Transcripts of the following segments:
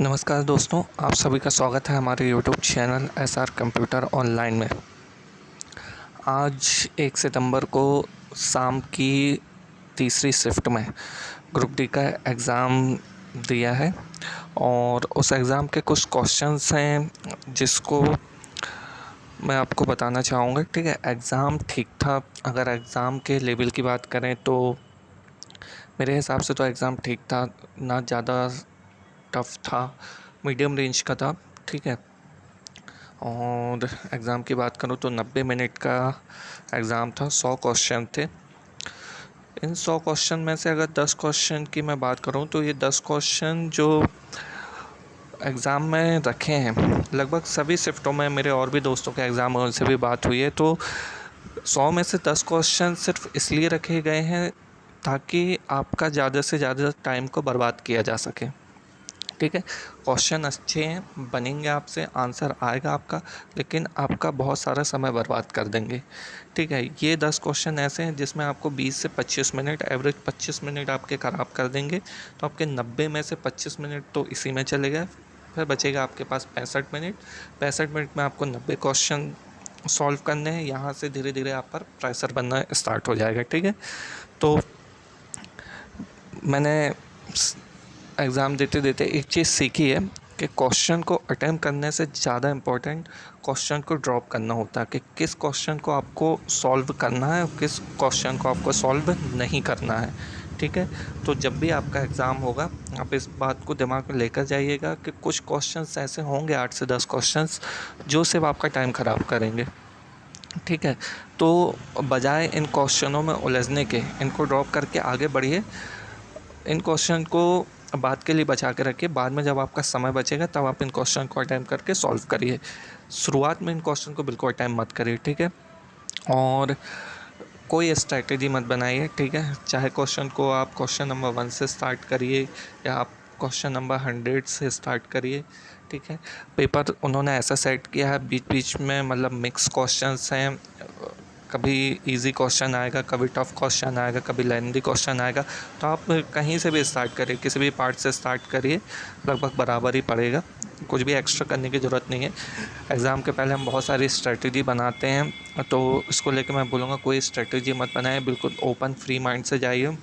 नमस्कार दोस्तों, आप सभी का स्वागत है हमारे YouTube channel SR computer online में। आज 1 सितंबर को शाम की तीसरी शिफ्ट में ग्रुप डी का एग्ज़ाम दिया है और उस एग्ज़ाम के कुछ क्वेश्चंस हैं जिसको मैं आपको बताना चाहूँगा। ठीक है, एग्ज़ाम ठीक था। अगर एग्ज़ाम के लेवल की बात करें तो मेरे हिसाब से तो एग्ज़ाम ठीक था, ना ज़्यादा टफ था, मीडियम रेंज का था। ठीक है, और एग्ज़ाम की बात करूँ तो 90 मिनट का एग्ज़ाम था, 100 क्वेश्चन थे। इन 100 क्वेश्चन में से अगर 10 क्वेश्चन की मैं बात करूँ तो ये 10 क्वेश्चन जो एग्ज़ाम में रखे हैं, लगभग सभी शिफ्टों में मेरे और भी दोस्तों के एग्ज़ाम और उनसे भी बात हुई है, तो 100 में से 10 क्वेश्चन सिर्फ इसलिए रखे गए हैं ताकि आपका ज़्यादा से ज़्यादा टाइम को बर्बाद किया जा सके। ठीक है, क्वेश्चन अच्छे हैं, बनेंगे आपसे, आंसर आएगा आपका, लेकिन आपका बहुत सारा समय बर्बाद कर देंगे। ठीक है, ये 10 क्वेश्चन ऐसे हैं जिसमें आपको 20 से 25 मिनट, एवरेज 25 मिनट आपके ख़राब कर देंगे। तो आपके 90 में से 25 मिनट तो इसी में चले गए, फिर बचेगा आपके पास 65 मिनट। 65 मिनट में आपको 90 क्वेश्चन सॉल्व करने हैं। यहाँ से धीरे धीरे आप पर प्रेशर बनना स्टार्ट हो जाएगा। ठीक है, तो मैंने एग्ज़ाम देते देते एक चीज़ सीखी है कि क्वेश्चन को अटेम्प्ट करने से ज़्यादा इम्पोर्टेंट क्वेश्चन को ड्रॉप करना होता है, कि किस क्वेश्चन को आपको सॉल्व करना है और किस क्वेश्चन को आपको सॉल्व नहीं करना है। ठीक है, तो जब भी आपका एग्ज़ाम होगा आप इस बात को दिमाग में लेकर जाइएगा कि कुछ क्वेश्चंस ऐसे होंगे, 8 से 10 क्वेश्चंस, जो सिर्फ आपका टाइम ख़राब करेंगे। ठीक है, तो बजाय इन क्वेश्चनों में उलझने के, इनको ड्रॉप करके आगे बढ़िए। इन क्वेश्चन को बाद के लिए बचा के रखिए, बाद में जब आपका समय बचेगा तब आप इन क्वेश्चन को अटेम्प्ट करके सॉल्व करिए। शुरुआत में इन क्वेश्चन को बिल्कुल अटेम्प्ट मत करिए। ठीक है, और कोई स्ट्रैटेजी मत बनाइए। ठीक है, चाहे क्वेश्चन को आप क्वेश्चन नंबर 1 से स्टार्ट करिए या आप क्वेश्चन नंबर 100 से स्टार्ट करिए। ठीक है, पेपर उन्होंने ऐसा सेट किया है, बीच बीच में मतलब मिक्स क्वेश्चंस हैं। कभी इजी क्वेश्चन आएगा, कभी टफ क्वेश्चन आएगा, कभी लेंथी क्वेश्चन आएगा। तो आप कहीं से भी स्टार्ट करिए, किसी भी पार्ट से स्टार्ट करिए, लगभग बराबर ही पड़ेगा। कुछ भी एक्स्ट्रा करने की ज़रूरत नहीं है। एग्ज़ाम के पहले हम बहुत सारी स्ट्रेटजी बनाते हैं, तो इसको लेकर मैं बोलूँगा कोई स्ट्रेटजी मत बनाएं, बिल्कुल ओपन फ्री माइंड से जाइए,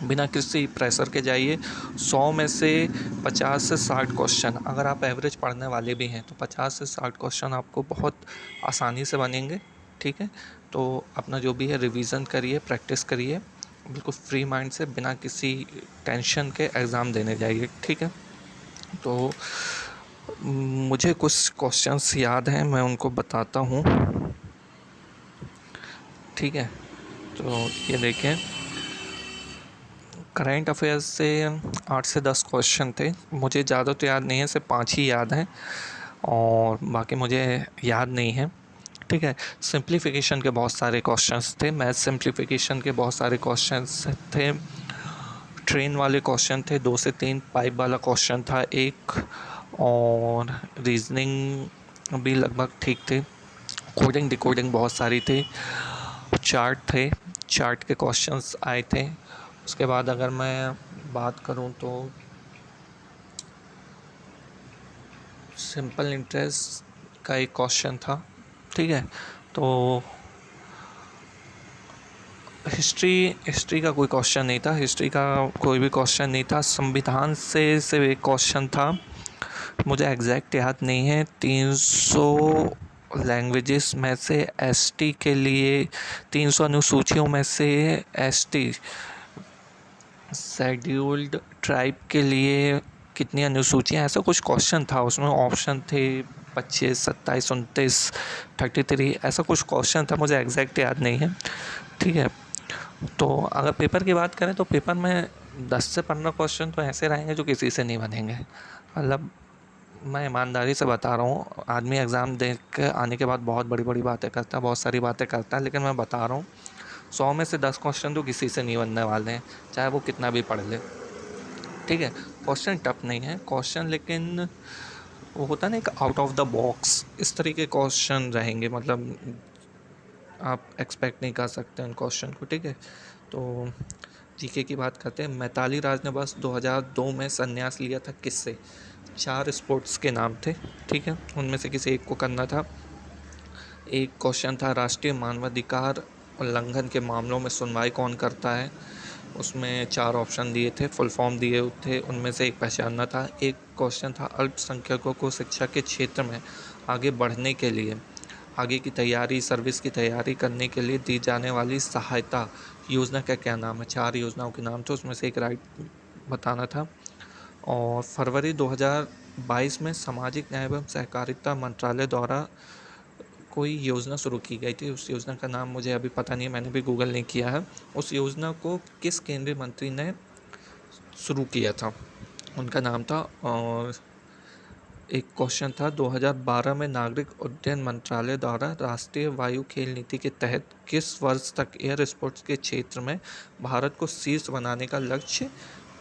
बिना किसी प्रेशर के जाइए। 100 में से 50 से 60 क्वेश्चन, अगर आप एवरेज पढ़ने वाले भी हैं तो 50 से 60 क्वेश्चन आपको बहुत आसानी से बनेंगे। ठीक है, तो अपना जो भी है रिवीजन करिए, प्रैक्टिस करिए, बिल्कुल फ्री माइंड से, बिना किसी टेंशन के एग्ज़ाम देने जाइए। ठीक है, तो मुझे कुछ क्वेश्चंस याद हैं, मैं उनको बताता हूँ। ठीक है, तो ये देखें, करंट अफेयर्स से 8 से 10 क्वेश्चन थे। मुझे ज़्यादा तो याद नहीं है, सिर्फ 5 ही याद हैं और बाकी मुझे याद नहीं है। ठीक है, सिंप्लीफिकेशन के बहुत सारे क्वेश्चंस थे, मैथ सिंप्लीफिकेशन के बहुत सारे क्वेश्चंस थे, ट्रेन वाले क्वेश्चन थे 2 से 3, पाइप वाला क्वेश्चन था एक, और रीजनिंग भी लगभग ठीक थे। कोडिंग डिकोडिंग बहुत सारी थी, चार्ट थे, चार्ट के क्वेश्चंस आए थे। उसके बाद अगर मैं बात करूं तो सिंपल इंटरेस्ट का एक क्वेश्चन था। ठीक है, तो हिस्ट्री का कोई क्वेश्चन नहीं था, हिस्ट्री का कोई भी क्वेश्चन नहीं था। संविधान से सिर्फ एक क्वेश्चन था, मुझे एग्जैक्ट याद नहीं है। 300 लैंग्वेजेस में से एसटी के लिए, 300 अनुसूचियों में से एसटी शेड्यूल्ड ट्राइब के लिए कितनी अनुसूचियाँ, ऐसा कुछ क्वेश्चन था। उसमें ऑप्शन थे 25, 27, 29, 33, ऐसा कुछ क्वेश्चन था, मुझे एग्जैक्ट याद नहीं है। ठीक है, तो अगर पेपर की बात करें तो पेपर में 10 से 15 क्वेश्चन तो ऐसे रहेंगे जो किसी से नहीं बनेंगे। मतलब मैं ईमानदारी से बता रहा हूँ, आदमी एग्ज़ाम दे के आने के बाद बहुत बड़ी बड़ी बातें करता है, बहुत सारी बातें करता है, लेकिन मैं बता रहा हूँ 100 में से 10 क्वेश्चन तो किसी से नहीं बनने वाले हैं, चाहे वो कितना भी पढ़ ले। ठीक है, क्वेश्चन टफ नहीं है क्वेश्चन, लेकिन वो होता है ना एक आउट ऑफ द बॉक्स, इस तरीके क्वेश्चन रहेंगे, मतलब आप एक्सपेक्ट नहीं कर सकते उन क्वेश्चन को। ठीक है, तो जीके की बात करते हैं। मैताली राज ने वर्ष 2002 में संन्यास लिया था किससे? 4 स्पोर्ट्स के नाम थे, ठीक है, उनमें से किसी एक को करना था। एक क्वेश्चन था राष्ट्रीय मानवाधिकार उल्लंघन के मामलों में सुनवाई कौन करता है। उसमें 4 ऑप्शन दिए थे, फुल फॉर्म दिए थे, उनमें से एक पहचानना था। एक क्वेश्चन था अल्पसंख्यकों को शिक्षा के क्षेत्र में आगे बढ़ने के लिए, आगे की तैयारी, सर्विस की तैयारी करने के लिए दी जाने वाली सहायता योजना का क्या नाम है। 4 योजनाओं के नाम थे, उसमें से एक राइट बताना था। और फरवरी 2022 में सामाजिक न्याय एवं सहकारिता मंत्रालय द्वारा कोई योजना शुरू की गई थी। उस योजना का नाम मुझे अभी पता नहीं है, मैंने भी गूगल नहीं किया है। उस योजना को किस केंद्रीय मंत्री ने शुरू किया था, उनका नाम था। और एक क्वेश्चन था 2012 में नागरिक उड्डयन मंत्रालय द्वारा राष्ट्रीय वायु खेल नीति के तहत किस वर्ष तक एयर स्पोर्ट्स के क्षेत्र में भारत को शीर्ष बनाने का लक्ष्य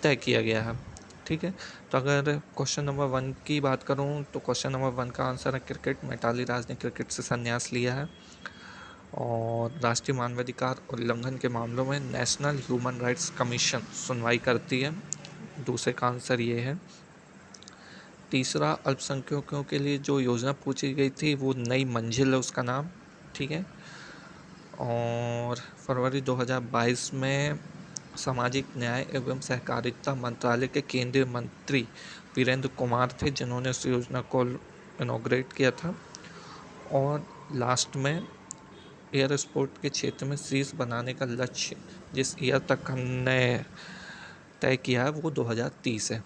तय किया गया है। ठीक है, तो अगर क्वेश्चन नंबर 1 की बात करूं तो क्वेश्चन नंबर 1 का आंसर है क्रिकेट। मिताली राज ने क्रिकेट से संन्यास लिया है। और राष्ट्रीय मानवाधिकार उल्लंघन के मामलों में नेशनल ह्यूमन राइट्स कमीशन सुनवाई करती है। दूसरे का आंसर ये है। तीसरा, अल्पसंख्यकों के लिए जो योजना पूछी गई थी वो नई मंजिल है उसका नाम। ठीक है, और फरवरी 2022 में सामाजिक न्याय एवं सहकारिता मंत्रालय के केंद्रीय मंत्री वीरेंद्र कुमार थे जिन्होंने इस योजना को इनॉग्रेट किया था। और लास्ट में एयर स्पोर्ट के क्षेत्र में शीर्ष बनाने का लक्ष्य जिस ईयर तक हमने तय किया है वो 2030 है।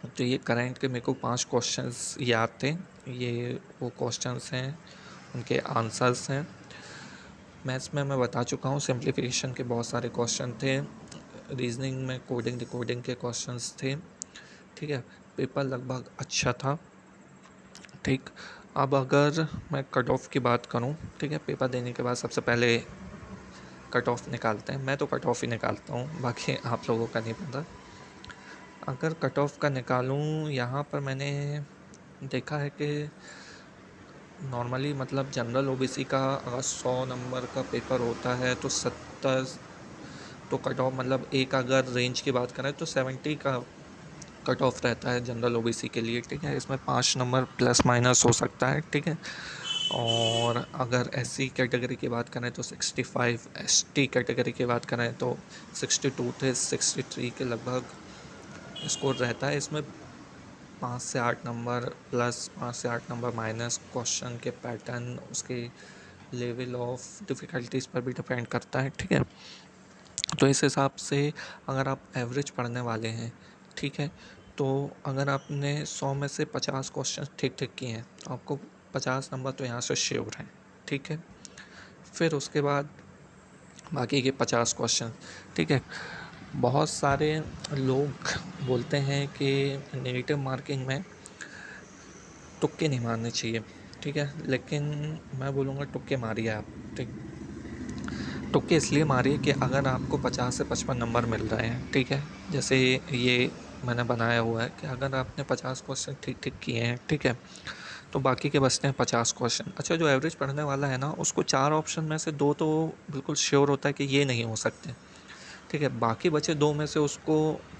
तो ये करंट के मेरे को 5 क्वेश्चंस याद थे। ये वो क्वेश्चंस हैं, उनके आंसर्स हैं। मैथ्स में मैं बता चुका हूँ, सिंप्लीफिकेशन के बहुत सारे क्वेश्चन थे। रीजनिंग में कोडिंग डिकोडिंग के क्वेश्चंस थे। ठीक है, पेपर लगभग अच्छा था। ठीक, अब अगर मैं कट ऑफ की बात करूँ, ठीक है, पेपर देने के बाद सबसे पहले कट ऑफ निकालते हैं। मैं तो कट ऑफ ही निकालता हूँ, बाकी आप लोगों का नहीं पता। अगर कट ऑफ का निकालूँ, यहाँ पर मैंने देखा है कि नॉर्मली मतलब जनरल ओबीसी का अगर 100 नंबर का पेपर होता है तो 70, तो कट ऑफ मतलब एक अगर रेंज की बात करें तो 70 का कट ऑफ रहता है जनरल ओबीसी के लिए। ठीक है, इसमें 5 नंबर प्लस माइनस हो सकता है। ठीक है, और अगर एससी कैटेगरी की बात करें तो 65, एसटी कैटेगरी की बात करें तो 62 थे, 63 के लगभग स्कोर रहता है। इसमें 5 से 8 नंबर प्लस, 5 से 8 नंबर माइनस, क्वेश्चन के पैटर्न, उसके लेवल ऑफ डिफ़िकल्टीज पर भी डिपेंड करता है। ठीक है, तो इस हिसाब से अगर आप एवरेज पढ़ने वाले हैं, ठीक है, तो अगर आपने 100 में से 50 क्वेश्चन ठीक ठीक किए हैं तो आपको 50 नंबर तो यहाँ से श्योर हैं। ठीक है, फिर उसके बाद बाकी के 50 क्वेश्चन। ठीक है, बहुत सारे लोग बोलते हैं कि नेगेटिव मार्किंग में तुक्के नहीं मारने चाहिए। ठीक है, लेकिन मैं बोलूँगा तुक्के मारिए आप। ठीक, तुक्के इसलिए मारिए कि अगर आपको 50 से 55 नंबर मिल रहे हैं, ठीक है, जैसे ये मैंने बनाया हुआ है कि अगर आपने 50 क्वेश्चन ठीक ठीक किए हैं, ठीक है, तो बाकी के बचते हैं 50 क्वेश्चन। अच्छा, जो एवरेज पढ़ने वाला है ना, उसको 4 ऑप्शन में से 2 तो बिल्कुल श्योर होता है कि ये नहीं हो सकते। ठीक है, बाकी बचे 2 में से उसको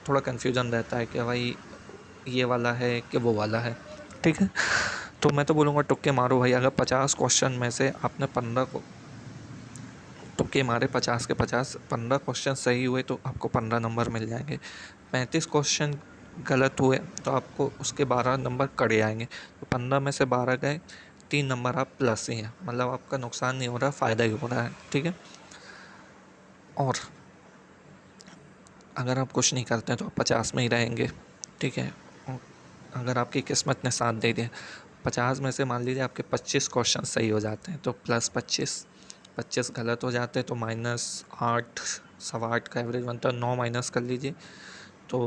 थोड़ा कन्फ्यूज़न रहता है कि भाई ये वाला है कि वो वाला है। ठीक है, तो मैं तो बोलूँगा तुक्के मारो भाई। अगर 50 क्वेश्चन में से आपने 15 को तुक्के मारे, 50 के 50, 15 क्वेश्चन सही हुए तो आपको 15 नंबर मिल जाएंगे। 35 क्वेश्चन गलत हुए तो आपको उसके 12 नंबर कड़े आएंगे। तो 15 में से 12 गए, 3 नंबर आप प्लस ही हैं, मतलब आपका नुकसान नहीं हो रहा, फ़ायदा ही हो रहा है। ठीक है, और अगर आप कुछ नहीं करते हैं तो आप 50 में ही रहेंगे। ठीक है, अगर आपकी किस्मत ने साथ दे दिया, 50 में से मान लीजिए आपके 25 क्वेश्चन सही हो जाते हैं तो प्लस 25, 25 गलत हो जाते हैं तो -8, 8.25 का एवरेज बनता है, 9 माइनस कर लीजिए तो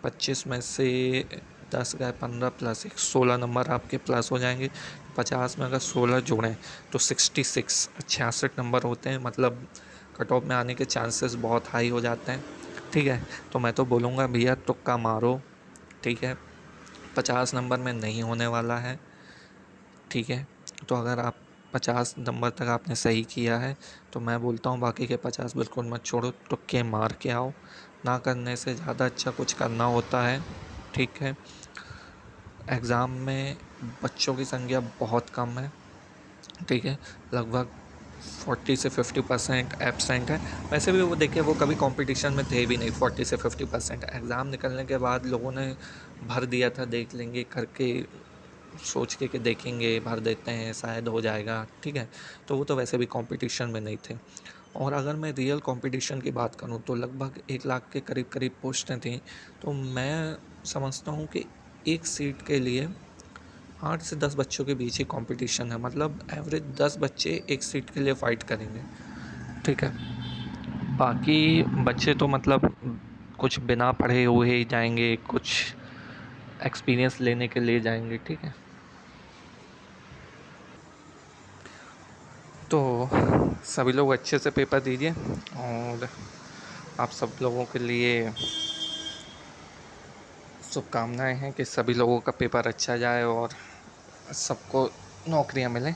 25 में से 10 गए, 15 प्लस 1, 16 नंबर आपके प्लस हो जाएंगे। 50 में अगर 16 जोड़ें तो 66 नंबर होते हैं, मतलब कट ऑफ में आने के चांसेस बहुत हाई हो जाते हैं। ठीक है, तो मैं तो बोलूँगा भैया तुक्का मारो। ठीक है, 50 नंबर में नहीं होने वाला है। ठीक है, तो अगर आप 50 नंबर तक आपने सही किया है तो मैं बोलता हूँ बाकी के 50 बिल्कुल मत छोड़ो, तुक्के मार के आओ। ना करने से ज़्यादा अच्छा कुछ करना होता है। ठीक है, एग्ज़ाम में बच्चों की संख्या बहुत कम है, ठीक है, लगभग 40 से 50% एब्सेंट है। वैसे भी वो देखिए वो कभी कंपटीशन में थे भी नहीं, 40 से 50% एग्ज़ाम निकलने के बाद लोगों ने भर दिया था, देख लेंगे करके सोच के देखेंगे, भर देते हैं शायद हो जाएगा, ठीक है। तो वो तो वैसे भी कंपटीशन में नहीं थे। और अगर मैं रियल कंपटीशन की बात करूँ तो लगभग 1 लाख के करीब करीब पोस्टें थी। तो मैं समझता हूँ कि एक सीट के लिए 8 से 10 बच्चों के बीच ही कंपटीशन है, मतलब एवरेज 10 बच्चे एक सीट के लिए फाइट करेंगे, ठीक है। बाकी बच्चे तो मतलब कुछ बिना पढ़े हुए ही जाएंगे, कुछ एक्सपीरियंस लेने के लिए जाएंगे, ठीक है। तो सभी लोग अच्छे से पेपर दीजिए, और आप सब लोगों के लिए शुभकामनाएं हैं कि सभी लोगों का पेपर अच्छा जाए और सबको नौकरियां मिलें।